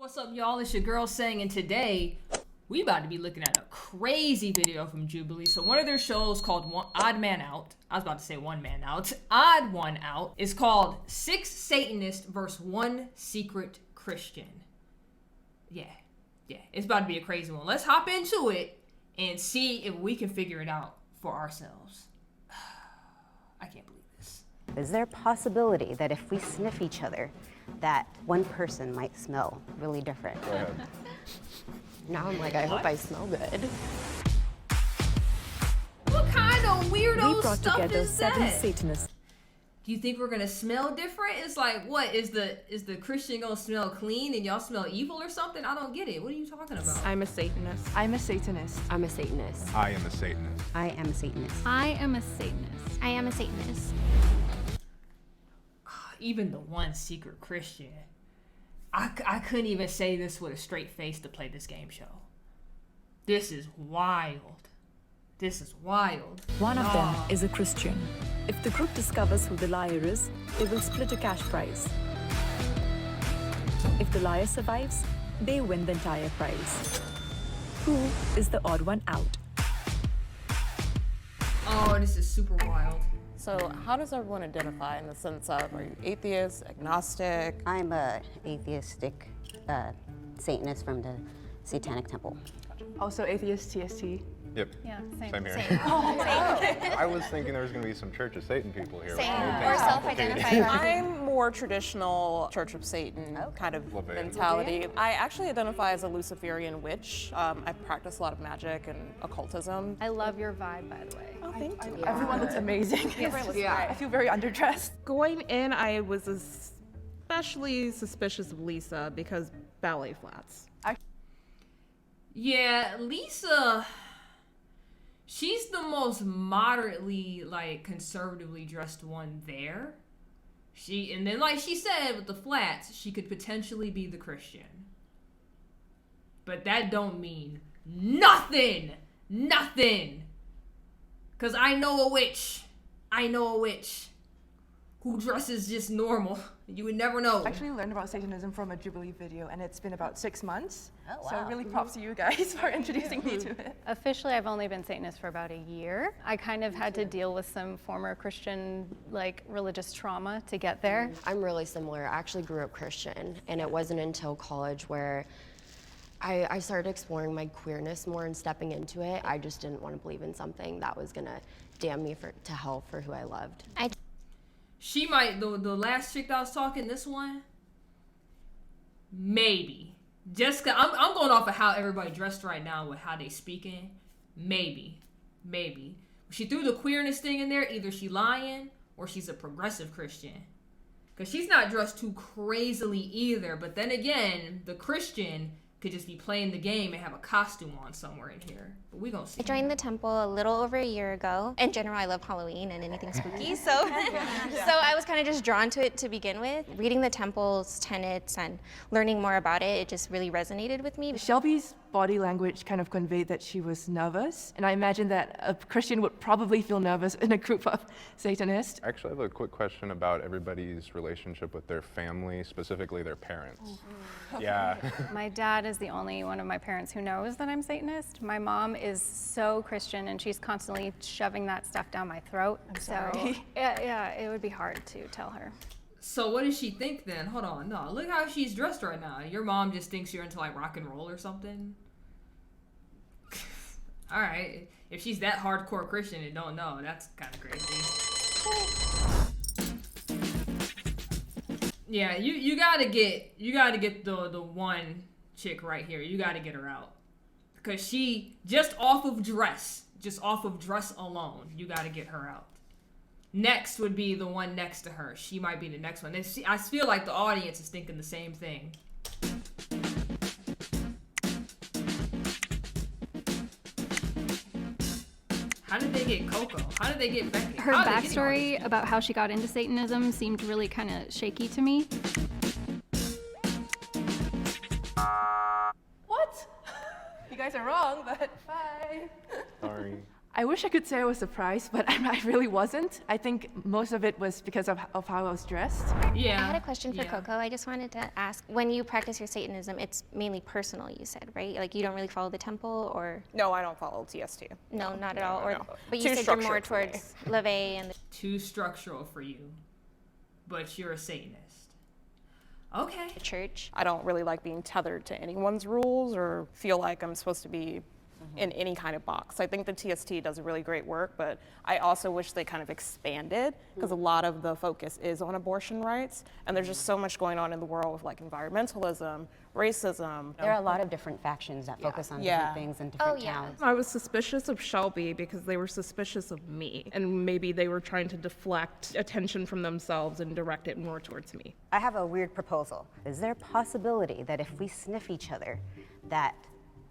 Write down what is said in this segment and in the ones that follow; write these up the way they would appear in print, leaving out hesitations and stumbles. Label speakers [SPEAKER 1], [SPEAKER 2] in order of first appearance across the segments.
[SPEAKER 1] What's up, y'all? It's your girl Sang, and today we about to be looking at a crazy video from Jubilee. So one of their shows called Odd Man Out. I was about to say One Man Out. Odd One Out is called 6 Satanists versus 1 Secret Christian. Yeah. It's about to be a crazy one. Let's hop into it and see if we can figure it out for ourselves. I can't believe this.
[SPEAKER 2] Is there a possibility that if we sniff each other, that one person might smell really different?
[SPEAKER 3] Go ahead.
[SPEAKER 4] Now I'm like, I hope I smell good.
[SPEAKER 1] What kind of weirdo
[SPEAKER 5] We brought
[SPEAKER 1] stuff
[SPEAKER 5] together
[SPEAKER 1] is
[SPEAKER 5] 7
[SPEAKER 1] that?
[SPEAKER 5] Satanists.
[SPEAKER 1] Do you think we're gonna smell different? It's like, what is the Christian gonna smell clean and y'all smell evil or something? I don't get it. What are you talking about?
[SPEAKER 6] I'm a Satanist.
[SPEAKER 5] I'm a Satanist.
[SPEAKER 4] I'm a Satanist.
[SPEAKER 3] I am a Satanist.
[SPEAKER 2] I am a Satanist.
[SPEAKER 7] I am a Satanist. I am a Satanist.
[SPEAKER 1] Even the 1 secret Christian. I couldn't even say this with a straight face to play this game show. This is wild. This is wild.
[SPEAKER 5] One of them is a Christian. If the group discovers who the liar is, they will split a cash prize. If the liar survives, they win the entire prize. Who is the odd one out?
[SPEAKER 1] Oh, this is super wild.
[SPEAKER 6] So how does everyone identify in the sense of, are you atheist, agnostic?
[SPEAKER 2] I'm a atheistic Satanist from the Satanic Temple.
[SPEAKER 8] Also atheist, TST.
[SPEAKER 3] Yep.
[SPEAKER 7] Yeah,
[SPEAKER 3] Same here.
[SPEAKER 7] Same.
[SPEAKER 3] I was thinking there was going to be some Church of Satan people here.
[SPEAKER 7] Same.
[SPEAKER 3] Making
[SPEAKER 7] Or
[SPEAKER 3] it
[SPEAKER 7] self-identified.
[SPEAKER 6] I'm more traditional Church of Satan kind of
[SPEAKER 3] Levian.
[SPEAKER 6] mentality. I actually identify as a Luciferian witch. I practice a lot of magic and occultism.
[SPEAKER 7] I love your vibe, by the way.
[SPEAKER 6] Oh, thank you.
[SPEAKER 8] Everyone looks amazing.
[SPEAKER 1] Yeah.
[SPEAKER 8] I feel very underdressed.
[SPEAKER 6] Going in, I was especially suspicious of Lisa because ballet flats.
[SPEAKER 1] Yeah, Lisa, she's the most moderately, conservatively dressed one there. And then, like she said, with the flats, she could potentially be the Christian. But that don't mean nothing. Nothing. Because I know a witch who dresses just normal. You would never know.
[SPEAKER 8] I actually learned about Satanism from a Jubilee video, and it's been about 6 months.
[SPEAKER 2] Oh, wow.
[SPEAKER 8] So really props to you guys for introducing me to it.
[SPEAKER 7] Officially, I've only been Satanist for about a year. I kind of had to deal with some former Christian, religious trauma to get there.
[SPEAKER 4] I'm really similar. I actually grew up Christian, and it wasn't until college where I started exploring my queerness more and stepping into it. I just didn't want to believe in something that was gonna damn me to hell for who I loved.
[SPEAKER 1] She might, the last chick that I was talking, this one, maybe. Just cause I'm going off of how everybody dressed right now with how they speaking. Maybe. She threw the queerness thing in there. Either she lying or she's a progressive Christian. Because she's not dressed too crazily either. But then again, the Christian could just be playing the game and have a costume on somewhere in here. But we gonna see.
[SPEAKER 9] I joined the temple a little over a year ago. In general, I love Halloween and anything spooky, so I was kind of just drawn to it to begin with. Reading the temple's tenets and learning more about it, it just really resonated with me.
[SPEAKER 8] Shelby's body language kind of conveyed that she was nervous, and I imagine that a Christian would probably feel nervous in a group of Satanists.
[SPEAKER 3] Actually, I have a quick question about everybody's relationship with their family, specifically their parents. Yeah.
[SPEAKER 7] My dad is the only one of my parents who knows that I'm Satanist. My mom is so Christian, and she's constantly shoving that stuff down my throat.
[SPEAKER 8] I'm sorry.
[SPEAKER 7] So, yeah, it would be hard to tell her.
[SPEAKER 1] So what does she think then? Hold on, no, look how she's dressed right now. Your mom just thinks you're into rock and roll or something? All right, if she's that hardcore Christian and don't know, that's kind of crazy. Yeah, you gotta get the one chick right here. You gotta get her out, because she just off of dress alone, you gotta get her out. Next would be the one next to her. She might be the next one. And I feel like the audience is thinking the same thing. How did they get Coco? How did they get Becky?
[SPEAKER 7] Her
[SPEAKER 1] How are they getting all
[SPEAKER 7] backstory
[SPEAKER 1] these
[SPEAKER 7] about how she got into Satanism seemed really kind of shaky to me.
[SPEAKER 8] What? You guys are wrong, but bye.
[SPEAKER 3] Sorry.
[SPEAKER 8] I wish I could say I was surprised, but I really wasn't. I think most of it was because of how I was dressed.
[SPEAKER 1] Yeah.
[SPEAKER 9] I had a question for Coco. I just wanted to ask, when you practice your Satanism, it's mainly personal, you said, right? Like you don't really follow the temple, or?
[SPEAKER 10] No, I don't follow TST.
[SPEAKER 9] No, not at all. Or,
[SPEAKER 10] no.
[SPEAKER 9] But
[SPEAKER 10] Too
[SPEAKER 9] you said you're more
[SPEAKER 10] structured for me.
[SPEAKER 9] towards LaVey and the
[SPEAKER 1] Too structural for you, but you're a Satanist. Okay.
[SPEAKER 9] church.
[SPEAKER 10] I don't really like being tethered to anyone's rules or feel like I'm supposed to be in any kind of box. I think the TST does really great work, but I also wish they kind of expanded, because a lot of the focus is on abortion rights, and there's just so much going on in the world with like environmentalism, racism.
[SPEAKER 2] There are a lot of different factions that focus on different things in different towns.
[SPEAKER 6] I was suspicious of Shelby because they were suspicious of me, and maybe they were trying to deflect attention from themselves and direct it more towards me.
[SPEAKER 2] I have a weird proposal. Is there a possibility that if we sniff each other, that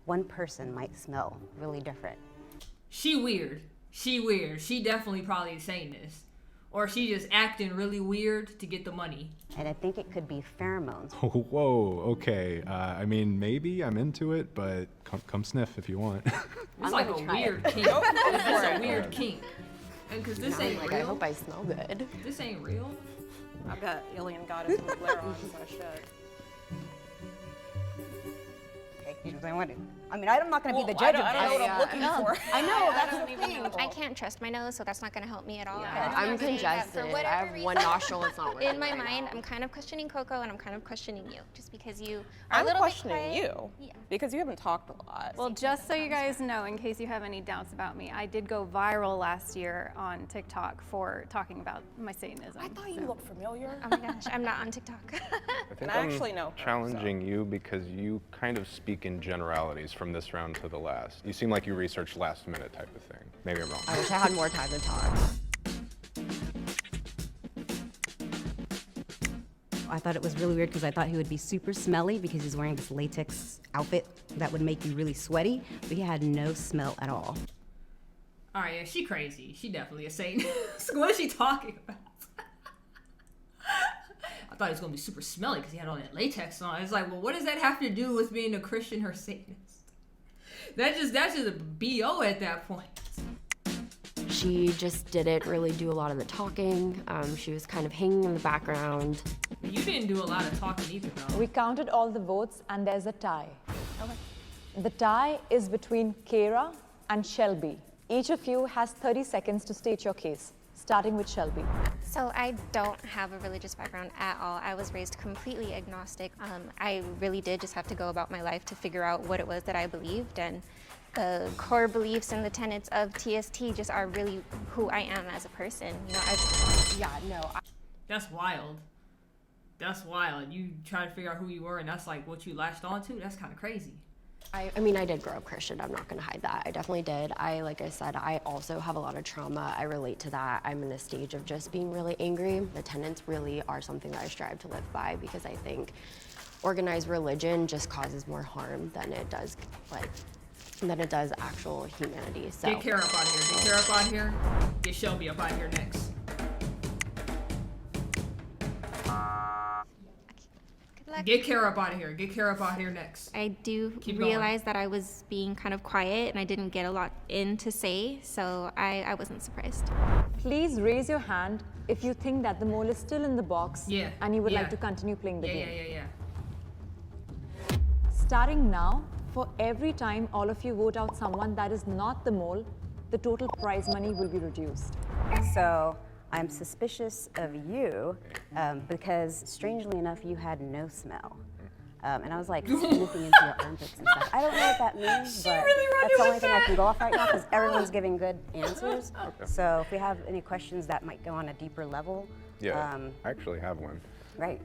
[SPEAKER 2] one person might smell really different?
[SPEAKER 1] She weird. She definitely probably a Satanist. Or she just acting really weird to get the money.
[SPEAKER 2] And I think it could be pheromones.
[SPEAKER 11] Oh, whoa, okay. I mean, maybe I'm into it, but come sniff if you want.
[SPEAKER 1] It's like a weird kink. It's a weird kink. And because this ain't
[SPEAKER 4] Like,
[SPEAKER 1] real.
[SPEAKER 4] I hope I smell good.
[SPEAKER 1] This ain't real.
[SPEAKER 10] I've got alien goddess with glare on, so I should.
[SPEAKER 2] Okay, you know what I want to. I mean, I'm not going to be the
[SPEAKER 10] I
[SPEAKER 2] judge of
[SPEAKER 10] don't know
[SPEAKER 2] this.
[SPEAKER 10] what I'm looking for.
[SPEAKER 2] I know, that's the thing.
[SPEAKER 9] I can't trust my nose, so that's not going to help me at all.
[SPEAKER 4] I'm congested. I have one nostril, it's not working.
[SPEAKER 9] In my
[SPEAKER 4] right
[SPEAKER 9] mind,
[SPEAKER 4] now.
[SPEAKER 9] I'm kind of questioning Coco, and I'm kind of questioning you, just because you are a
[SPEAKER 10] I'm
[SPEAKER 9] little
[SPEAKER 10] questioning
[SPEAKER 9] bit quiet.
[SPEAKER 10] you because you haven't talked a lot.
[SPEAKER 7] Well, just so you guys know, in case you have any doubts about me, I did go viral last year on TikTok for talking about my Satanism.
[SPEAKER 10] I thought you looked familiar.
[SPEAKER 9] Oh my gosh, I'm not on TikTok.
[SPEAKER 3] I think
[SPEAKER 10] I actually know her,
[SPEAKER 3] challenging you because you kind of speak in generalities from this round to the last. You seem like you researched last minute type of thing. Maybe I'm wrong.
[SPEAKER 4] I wish I had more time to talk.
[SPEAKER 2] I thought it was really weird because I thought he would be super smelly because he's wearing this latex outfit that would make you really sweaty, but he had no smell at all.
[SPEAKER 1] All right, yeah, she crazy. She definitely a Satanist. What is she talking about? I thought he was gonna be super smelly because he had all that latex on. It's like, well, what does that have to do with being a Christian or Satanist? That's just a BO at that point.
[SPEAKER 4] She just didn't really do a lot of the talking. She was kind of hanging in the background.
[SPEAKER 1] You didn't do a lot of talking either, though.
[SPEAKER 12] We counted all the votes and there's a tie. The tie is between Kara and Shelby. Each of you has 30 seconds to state your case, starting with Shelby.
[SPEAKER 9] So I don't have a religious background at all. I was raised completely agnostic. I really did just have to go about my life to figure out what it was that I believed, and the core beliefs and the tenets of TST just are really who I am as a person. You know,
[SPEAKER 1] That's wild. That's wild. You try to figure out who you were, and that's like what you latched onto. That's kind of crazy.
[SPEAKER 4] I mean, I did grow up Christian. I'm not going to hide that. I definitely did. Like I said, I also have a lot of trauma. I relate to that. I'm in a stage of just being really angry. The tenets really are something that I strive to live by, because I think organized religion just causes more harm than it does, actual humanity. So
[SPEAKER 1] Get Kara up out of here. Get Kara up out of here. Get Shelby up out of here next. Get Kara up out of here. Get Kara up out of here next.
[SPEAKER 9] I do
[SPEAKER 1] Keep
[SPEAKER 9] realize that I was being kind of quiet and I didn't get a lot in to say, so I wasn't surprised.
[SPEAKER 12] Please raise your hand if you think that the mole is still in the box and you would like to continue playing the game.
[SPEAKER 1] Yeah.
[SPEAKER 12] Starting now, for every time all of you vote out someone that is not the mole, the total prize money will be reduced.
[SPEAKER 2] So I'm suspicious of you because, strangely enough, you had no smell. And I was like sniffing into your armpits and stuff. I don't know what that means, but that's the only thing I can go off right now because everyone's giving good answers.
[SPEAKER 3] Okay.
[SPEAKER 2] So if we have any questions that might go on a deeper level.
[SPEAKER 3] Yeah, I actually have one.
[SPEAKER 2] Right.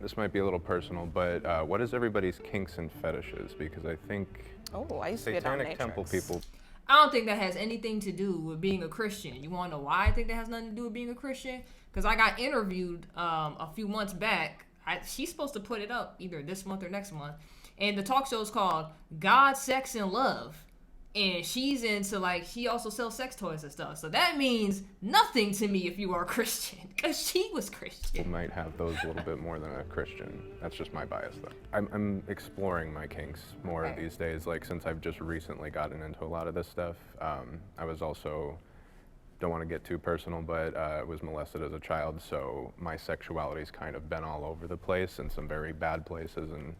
[SPEAKER 3] This might be a little personal, but what is everybody's kinks and fetishes? Because I think
[SPEAKER 10] I used to be a
[SPEAKER 3] Satanic
[SPEAKER 10] dominatrix.
[SPEAKER 3] Temple people.
[SPEAKER 1] I don't think that has anything to do with being a Christian. You want to know why I think that has nothing to do with being a Christian? Because I got interviewed a few months back. She's supposed to put it up either this month or next month. And the talk show is called God, Sex, and Love. And she's into, like, she also sells sex toys and stuff. So that means nothing to me if you are a Christian, because she was Christian.
[SPEAKER 3] People might have those a little bit more than a Christian. That's just my bias, though. I'm exploring my kinks more these days, like, since I've just recently gotten into a lot of this stuff. I was also, don't want to get too personal, but was molested as a child, so my sexuality's kind of been all over the place in some very bad places, and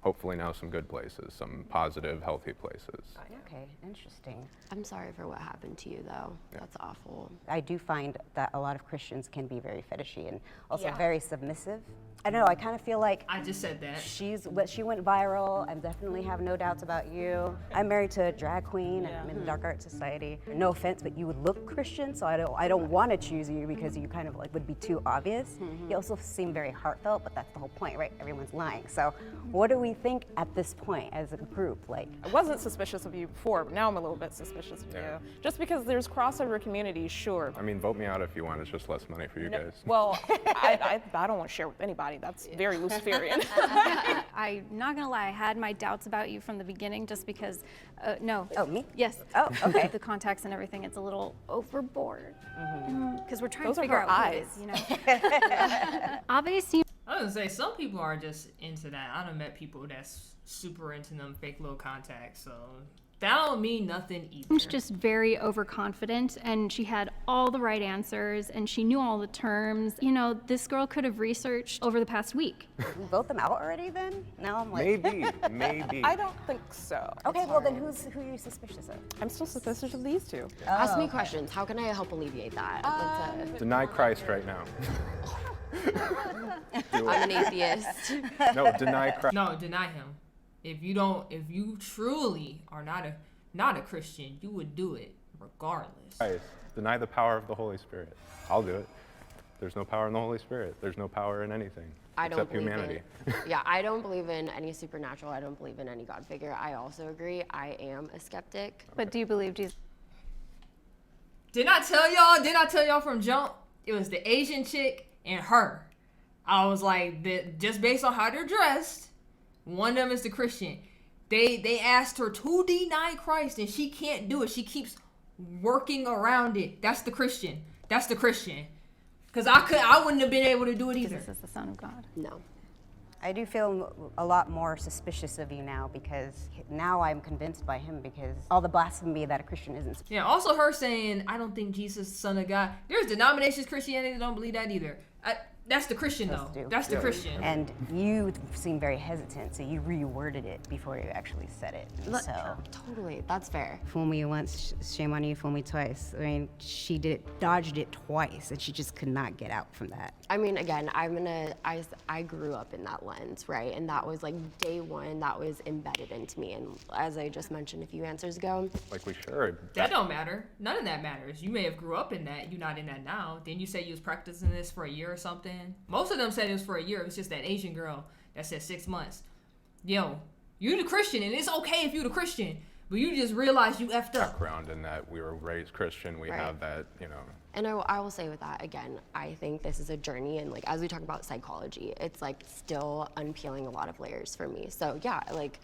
[SPEAKER 3] hopefully now some good places, some positive, healthy places.
[SPEAKER 2] Okay, interesting.
[SPEAKER 4] I'm sorry for what happened to you, though. That's awful.
[SPEAKER 2] I do find that a lot of Christians can be very fetishy and also very submissive. I don't know, I kind of feel like
[SPEAKER 1] I just said that.
[SPEAKER 2] She went viral. I definitely have no doubts about you. I'm married to a drag queen and I'm in the dark art society. No offense, but you would look Christian, so I don't want to choose you because you kind of like would be too obvious. You also seem very heartfelt, but that's the whole point, right? Everyone's lying. So what do we think at this point as a group? Like,
[SPEAKER 10] I wasn't suspicious of you before, but now I'm a little bit suspicious of you. Just because there's crossover communities, sure.
[SPEAKER 3] I mean, vote me out if you want. It's just less money for you guys.
[SPEAKER 10] Well, I don't want to share with anybody. That's very Luciferian.
[SPEAKER 7] I'm not gonna lie, I had my doubts about you from the beginning just because, no.
[SPEAKER 2] Oh, me?
[SPEAKER 7] Yes.
[SPEAKER 2] Oh, okay.
[SPEAKER 7] The context and everything, it's a little overboard. Because we're trying
[SPEAKER 10] Those
[SPEAKER 7] to
[SPEAKER 10] are
[SPEAKER 7] figure
[SPEAKER 10] her
[SPEAKER 7] out who it
[SPEAKER 10] eyes.
[SPEAKER 7] is, you know? Obviously,
[SPEAKER 1] I was gonna say, some people are just into that. I done met people that's super into them fake little contacts, so that don't mean nothing either.
[SPEAKER 7] she's just very overconfident, and she had all the right answers, and she knew all the terms. You know, this girl could have researched over the past week.
[SPEAKER 2] we vote them out already then? Now I'm like,
[SPEAKER 3] Maybe.
[SPEAKER 10] I don't think so.
[SPEAKER 2] okay, well then who are you suspicious of?
[SPEAKER 10] I'm still suspicious of these two.
[SPEAKER 4] Ask me questions. How can I help alleviate that?
[SPEAKER 3] Deny Christ right now.
[SPEAKER 4] I'm an atheist.
[SPEAKER 3] No, deny Christ.
[SPEAKER 1] No, deny him. If you truly are not a Christian, you would do it regardless.
[SPEAKER 3] Christ. Deny the power of the Holy Spirit. I'll do it. There's no power in the Holy Spirit. There's no power in anything
[SPEAKER 4] I don't
[SPEAKER 3] except
[SPEAKER 4] believe
[SPEAKER 3] humanity.
[SPEAKER 4] Yeah, I don't believe in any supernatural. I don't believe in any God figure. I also agree. I am a skeptic.
[SPEAKER 7] But do you believe Jesus?
[SPEAKER 1] Did I tell y'all from jump? It was the Asian chick and her. I was like, just based on how they're dressed, one of them is the Christian. They asked her to deny Christ and she can't do it. She keeps working around it. That's the Christian. Because I wouldn't have been able to do it either.
[SPEAKER 7] Jesus is the Son of God.
[SPEAKER 4] No.
[SPEAKER 2] I do feel a lot more suspicious of you now because now I'm convinced by him because all the blasphemy that a Christian isn't.
[SPEAKER 1] Yeah, also her saying, I don't think Jesus is the Son of God. There's denominations Christianity that don't believe that either. That's the Christian, though. That's the Christian.
[SPEAKER 2] And you seem very hesitant, so you reworded it before you actually said it. And so
[SPEAKER 4] Totally, that's fair.
[SPEAKER 2] fool me once, shame on you, fool me twice. I mean, she dodged it twice, and she just could not get out from that.
[SPEAKER 4] I mean, again, I grew up in that lens, right? And that was like day one, that was embedded into me. And as I just mentioned a few answers ago,
[SPEAKER 3] Like we should.
[SPEAKER 1] That don't matter. None of that matters. You may have grew up in that. You're not in that now. Didn't you say you was practicing this for a year or something? Most of them said it was for a year. It was just that Asian girl that said 6 months. Yo, you the Christian, and it's okay if you the Christian, but you just realize you effed up.
[SPEAKER 3] Background in that we were raised Christian. We have that,
[SPEAKER 4] and I will say with that, again, I think this is a journey, and like as we talk about psychology, it's like still unpeeling a lot of layers for me. So yeah, like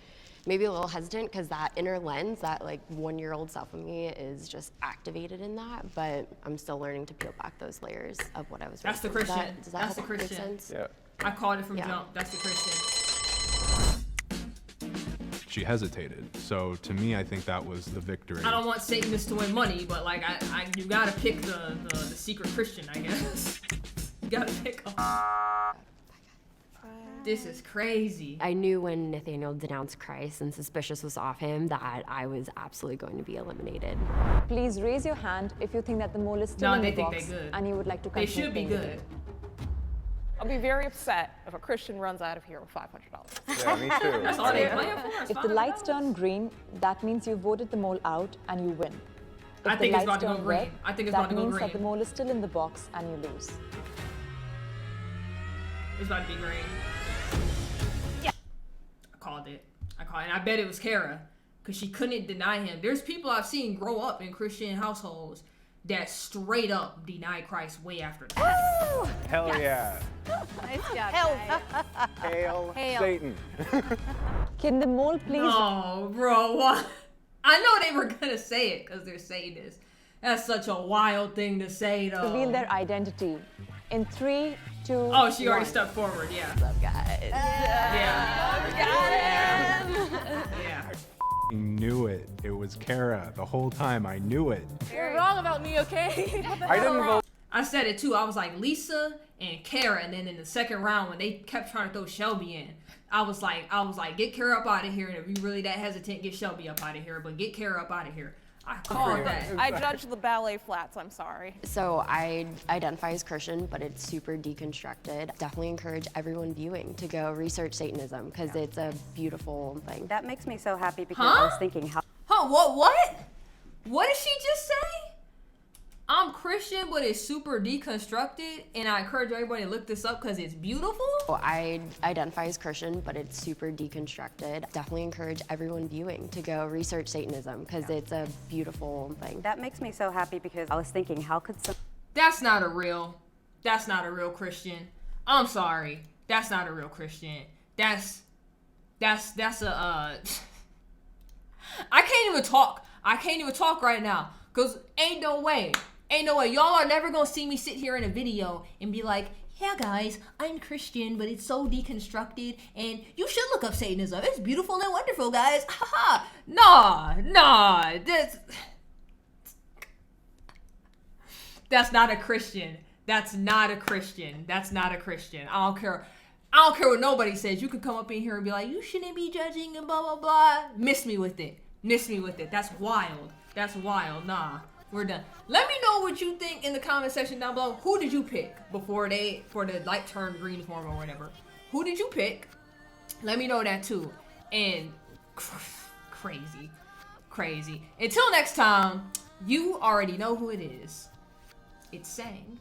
[SPEAKER 4] maybe a little hesitant because that inner lens, that like 1-year-old self of me is just activated in that, but I'm still learning to peel back those layers of what I was
[SPEAKER 1] That's
[SPEAKER 4] raised
[SPEAKER 1] the
[SPEAKER 4] in.
[SPEAKER 1] Christian.
[SPEAKER 4] Does that
[SPEAKER 1] That's the
[SPEAKER 4] help make
[SPEAKER 1] Christian.
[SPEAKER 4] sense?
[SPEAKER 3] Yeah.
[SPEAKER 1] I called it from jump. That's the Christian.
[SPEAKER 11] She hesitated. So to me, I think that was the victory.
[SPEAKER 1] I don't want Satanists to win money, but like you gotta pick the secret Christian, I guess. You gotta pick 'em. This is crazy.
[SPEAKER 4] I knew when Nathaniel denounced Christ and suspicious was off him that I was absolutely going to be eliminated.
[SPEAKER 12] Please raise your hand if you think that the mole is still
[SPEAKER 1] No,
[SPEAKER 12] in
[SPEAKER 1] they
[SPEAKER 12] the
[SPEAKER 1] think
[SPEAKER 12] box
[SPEAKER 1] they're good.
[SPEAKER 12] and you would like to
[SPEAKER 1] They
[SPEAKER 12] continue
[SPEAKER 1] should be
[SPEAKER 12] playing the
[SPEAKER 1] good.
[SPEAKER 12] game.
[SPEAKER 10] I'll be very upset if a Christian runs out of here with $500.
[SPEAKER 3] Yeah, me too.
[SPEAKER 1] That's all they playing for. It's
[SPEAKER 12] If the
[SPEAKER 1] $500.
[SPEAKER 12] lights turn green, that means you voted the mole out and you win. If
[SPEAKER 1] I think
[SPEAKER 12] the
[SPEAKER 1] it's about
[SPEAKER 12] lights
[SPEAKER 1] to go
[SPEAKER 12] turn
[SPEAKER 1] green.
[SPEAKER 12] red,
[SPEAKER 1] I think it's about to
[SPEAKER 12] that
[SPEAKER 1] go
[SPEAKER 12] means that the
[SPEAKER 1] green.
[SPEAKER 12] mole is still in the box and you lose.
[SPEAKER 1] It's about to be green. Yeah. I called it. And I bet it was Kara, because she couldn't deny him. There's people I've seen grow up in Christian households that straight up deny Christ way after that.
[SPEAKER 3] Hell yeah.
[SPEAKER 7] Nice job,
[SPEAKER 3] Hail
[SPEAKER 7] Hail.
[SPEAKER 3] Satan.
[SPEAKER 12] Can the mole please
[SPEAKER 1] Oh, bro, what? I know they were gonna say it because they're Satanists. That's such a wild thing to say, though.
[SPEAKER 12] Reveal their identity. In 3, 2,
[SPEAKER 1] Oh, she already
[SPEAKER 12] 1.
[SPEAKER 1] stepped forward, yeah.
[SPEAKER 4] What's up, guys?
[SPEAKER 1] Yeah.
[SPEAKER 11] I knew it. It was Kara the whole time. I knew it.
[SPEAKER 6] You're wrong about me, okay?
[SPEAKER 3] I didn't vote.
[SPEAKER 1] I said it too. I was like Lisa and Kara, and then in the second round when they kept trying to throw Shelby in, I was like, get Kara up out of here, and if you really that hesitant, get Shelby up out of here, but get Kara up out of here. I called that.
[SPEAKER 10] I judged the ballet flats, I'm sorry.
[SPEAKER 4] So I identify as Christian, but it's super deconstructed. Definitely encourage everyone viewing to go research Satanism because it's a beautiful thing.
[SPEAKER 2] That makes me so happy because I was thinking how.
[SPEAKER 1] Huh? What? What did she just say? I'm Christian, but it's super deconstructed, and I encourage everybody to look this up because it's beautiful.
[SPEAKER 4] I identify as Christian, but it's super deconstructed. Definitely encourage everyone viewing to go research Satanism because it's a beautiful thing.
[SPEAKER 2] That makes me so happy because I was thinking, how could some.
[SPEAKER 1] That's not a real Christian. I'm sorry. That's not a real Christian. That's a I can't even talk. I can't even talk right now because ain't no way. Y'all are never gonna see me sit here in a video and be like, yeah guys, I'm Christian, but it's so deconstructed and you should look up Satanism. It's beautiful and wonderful, guys. Haha. Nah. That's not a Christian. That's not a Christian. I don't care what nobody says. You can come up in here and be like, you shouldn't be judging and blah, blah, blah. Miss me with it. That's wild. Nah, we're done. Let me know what you think in the comment section down below. Who did you pick for the light turned green form or whatever? Who did you pick? Let me know that too. And crazy. Until next time, you already know who it is. It's Sang.